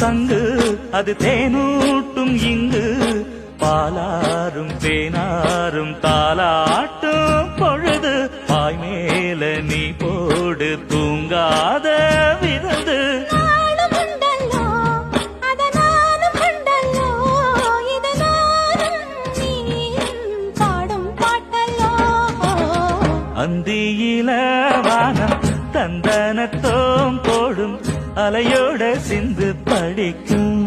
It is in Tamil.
சங்கு அது தேனூட்டும் இங்கு பாலாரும் தேனாரும் தாலாட்டும் பொழுது பாய் மேல நீ போடு தூங்காத விருந்து அந்தியில வானம் தந்தனத்தோம் போடும் அலையோட சிந்து படிக்கும்